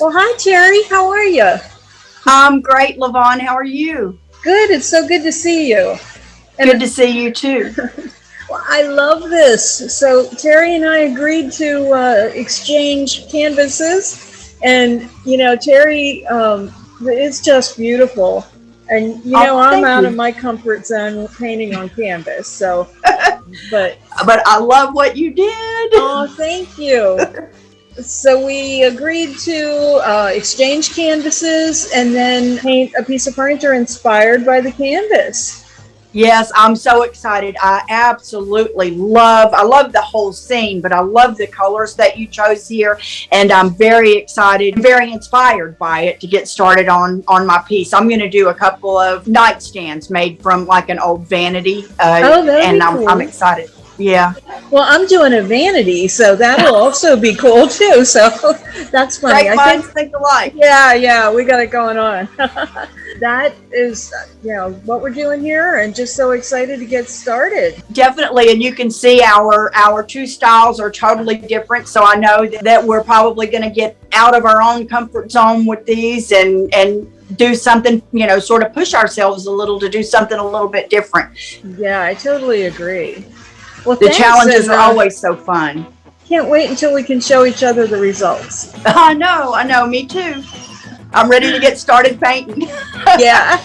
Well, hi, Terry. How are you? I'm great, LaVonne. How are you? Good. It's so good to see you. And Good to see you too. well, I love this. So, Terry and I agreed to exchange canvases. And, Terry, it's just beautiful. And, Oh, I'm thank out of you. my comfort zone painting on canvas. So, but, But I love what you did. oh, thank you. So we agreed to exchange canvases and then paint a piece of furniture inspired by the canvas. Yes, I'm so excited. I love the whole scene, but I love the colors that you chose here. And I'm very excited, very inspired by it to get started on my piece. I'm going to do a couple of nightstands made from like an old vanity. Oh, that'll be And I'm cool. excited. Yeah. Well, I'm doing a vanity, so that'll also be cool too. So that's funny. Great I think, minds think alike. yeah, we got it going on. That is, what we're doing here, and just so excited to get started. Definitely, and you can see our two styles are totally different. So I know that we're probably going to get out of our own comfort zone with these and do something, sort of push ourselves a little to do something a little bit different. Yeah, I totally agree. Well, The thanks, challenges and are always so fun. can't wait until we can show each other the results. I know, me too. I'm ready to get started painting. Yeah.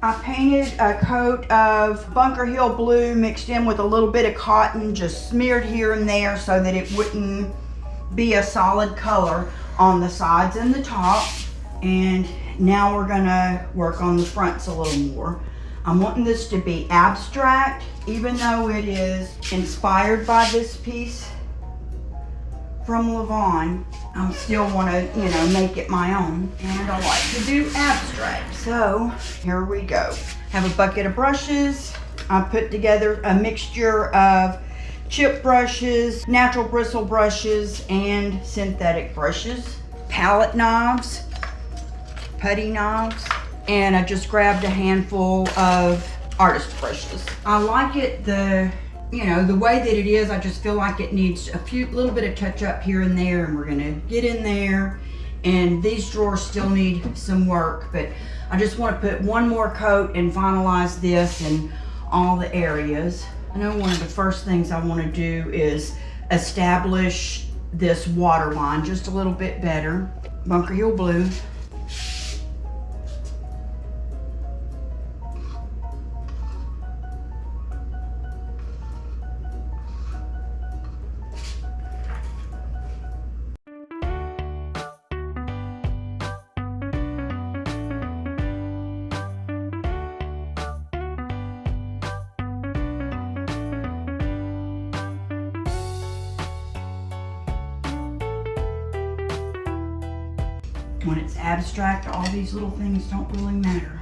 I painted a coat of Bunker Hill blue mixed in with a little bit of cotton, just smeared here and there so that it wouldn't be a solid color on the sides and the top. And now we're gonna work on the fronts a little more. I'm wanting this to be abstract, even though it is inspired by this piece from LaVonne. I still want to, you know, make it my own, and I like to do abstract. So here we go. Have a bucket of brushes. I put together a mixture of chip brushes, natural bristle brushes, and synthetic brushes, palette knives, putty knives, and I just grabbed a handful of artist brushes. I like it you know, the way that it is. I just feel like it needs a little bit of touch up here and there, and we're gonna get in there. And these drawers still need some work, but I just want to put one more coat and finalize this in all the areas. I know one of the first things I want to do is establish this water line just a little bit better. Bunker Hill blue. When it's abstract, all these little things don't really matter.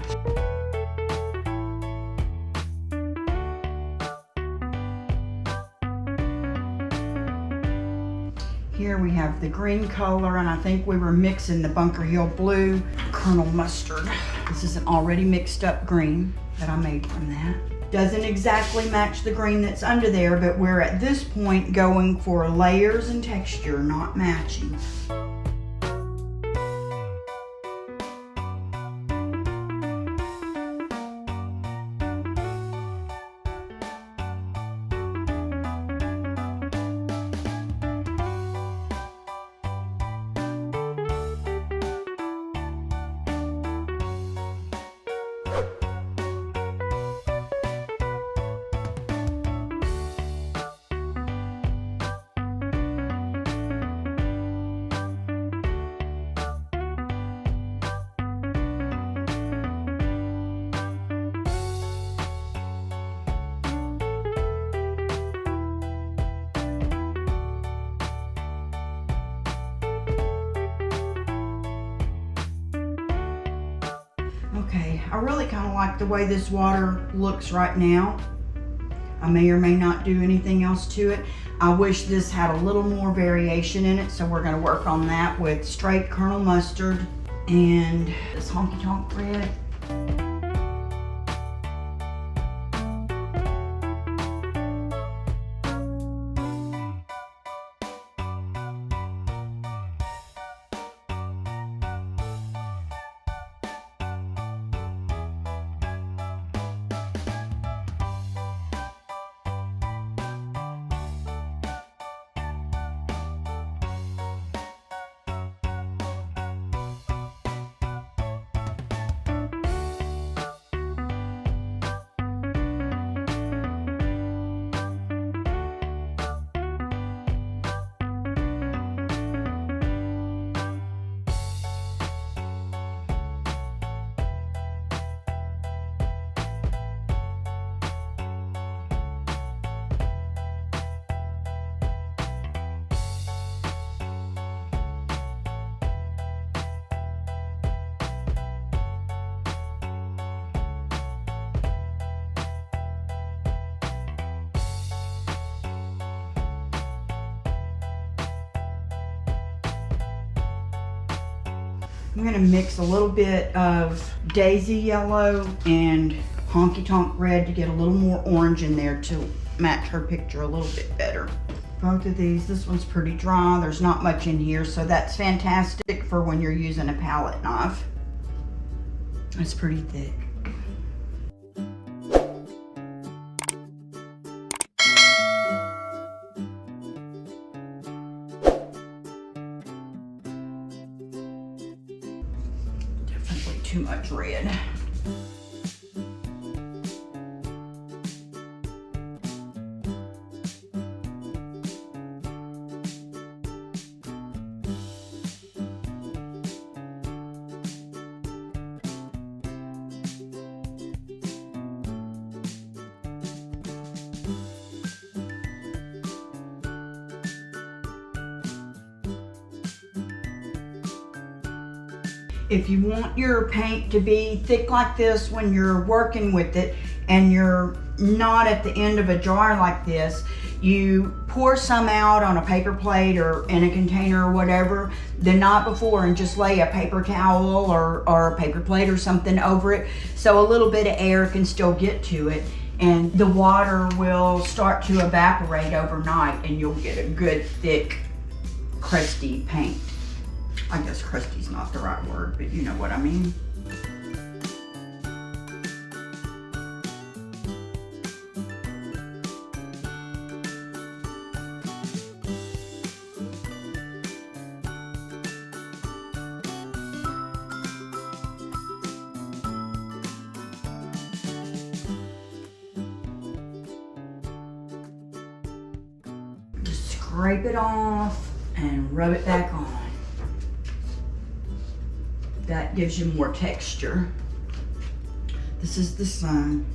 Here we have the green color, and I think we were mixing the Bunker Hill blue, Colonel Mustard. This is an already mixed up green that I made from that. Doesn't exactly match the green that's under there, but we're at this point going for layers and texture, not matching. Okay, I really kind of like the way this water looks right now. I may or may not do anything else to it. I wish this had a little more variation in it, so we're going to work on that with straight Colonel Mustard and this Honky Tonk red. I'm gonna mix a little bit of Daisy yellow and Honky Tonk red to get a little more orange in there to match her picture a little bit better. Both of these, this one's pretty dry. There's not much in here, so that's fantastic for when you're using a palette knife. It's pretty thick. Too much red. if you want your paint to be thick like this when you're working with it and you're not at the end of a jar like this, you pour some out on a paper plate or in a container or whatever the night before and just lay a paper towel or a paper plate or something over it so a little bit of air can still get to it, and the water will start to evaporate overnight and you'll get a good thick crusty paint. I guess crusty's not the right word, but you know what I mean. Just scrape it off and rub it back on. That gives you more texture. This is the sun.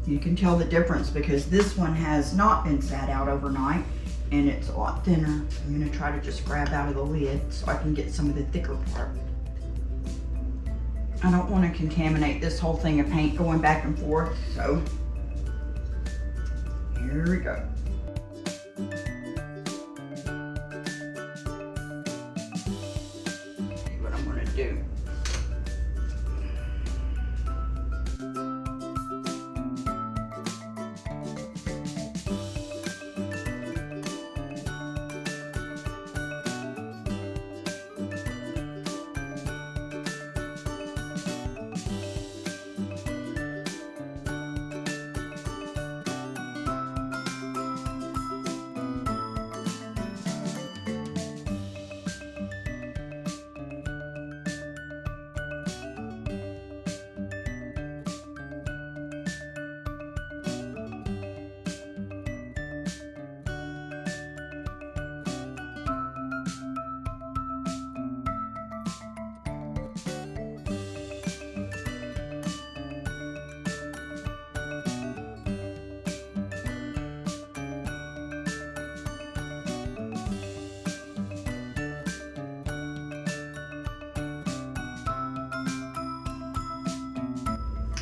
You can tell the difference because this one has not been sat out overnight and it's a lot thinner. I'm gonna try to just grab out of the lid so I can get some of the thicker part. I don't want to contaminate this whole thing of paint going back and forth, so here we go. See what I'm gonna do.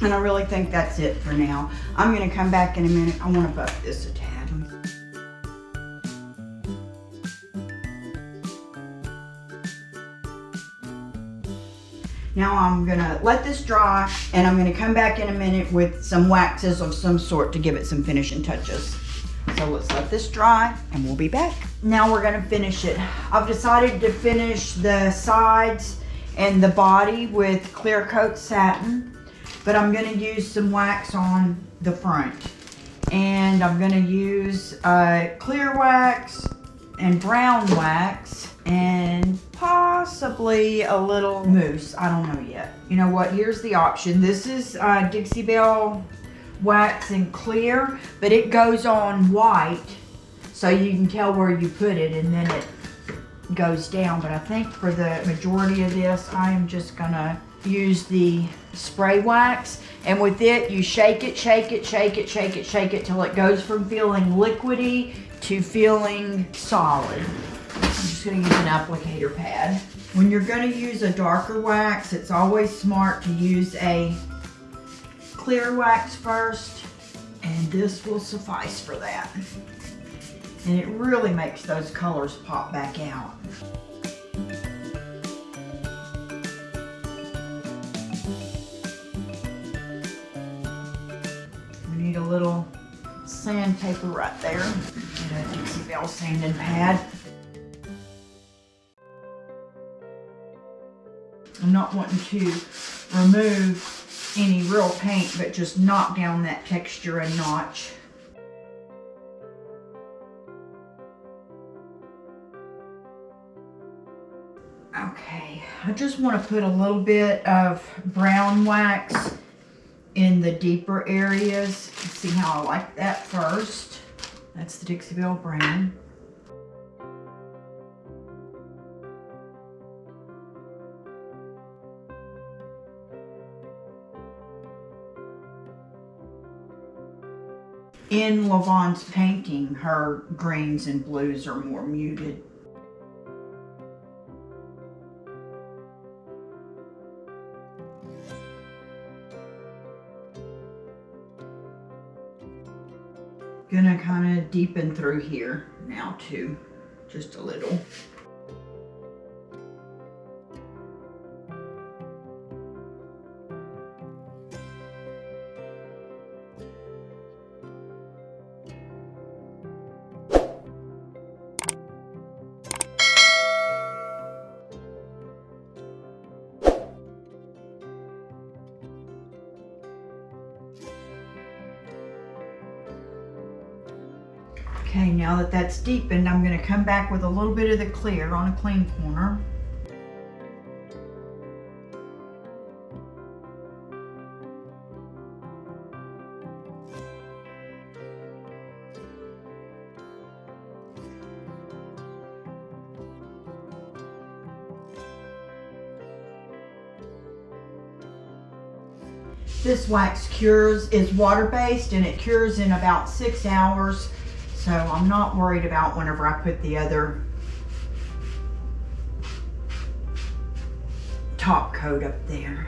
And I really think that's it for now. I'm gonna come back in a minute. I wanna buff this a tad. Now I'm gonna let this dry and I'm gonna come back in a minute with some waxes of some sort to give it some finishing touches. So let's let this dry and we'll be back. Now we're gonna finish it. I've decided to finish the sides and the body with clear coat satin, but I'm gonna use some wax on the front. And I'm gonna use clear wax and brown wax and possibly a little mousse. I don't know yet. You know what, here's the option. This is Dixie Belle wax in clear, but it goes on white so you can tell where you put it and then it goes down. But I think for the majority of this, I am just gonna use the spray wax, and with it you shake it, shake it, shake it, shake it, shake it till it goes from feeling liquidy to feeling solid. I'm just gonna use an applicator pad. When you're gonna use a darker wax, it's always smart to use a clear wax first, and this will suffice for that. And it really makes those colors pop back out. We need a little sandpaper right there. Get a Dixie Belle sanding pad. I'm not wanting to remove any real paint, but just knock down that texture a notch. Okay, I just want to put a little bit of brown wax in the deeper areas. See how I like that first. That's the Dixie Belle brown. In LaVonne's painting, her greens and blues are more muted. Gonna kind of deepen through here now too, just a little. Okay, now that that's deepened, I'm going to come back with a little bit of the clear on a clean corner. This wax is water-based and it cures in about 6 hours. So I'm not worried about whenever I put the other top coat up there.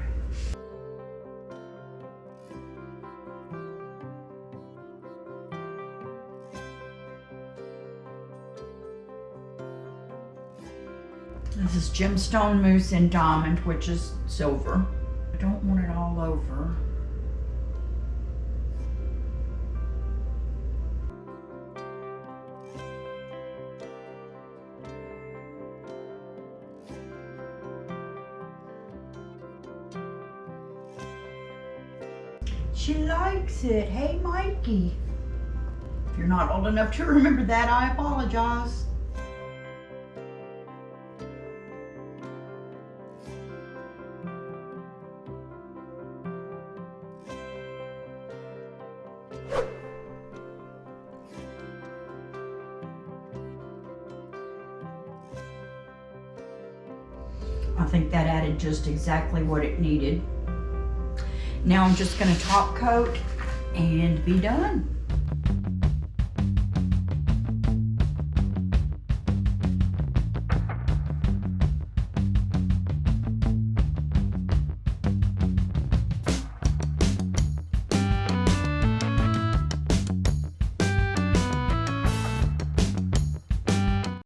This is Gemstone, Mousse, and Diamond, which is silver. I don't want it all over. She likes it. Hey, Mikey. If you're not old enough to remember that, I apologize. I think that added just exactly what it needed. Now I'm just going to top coat and be done.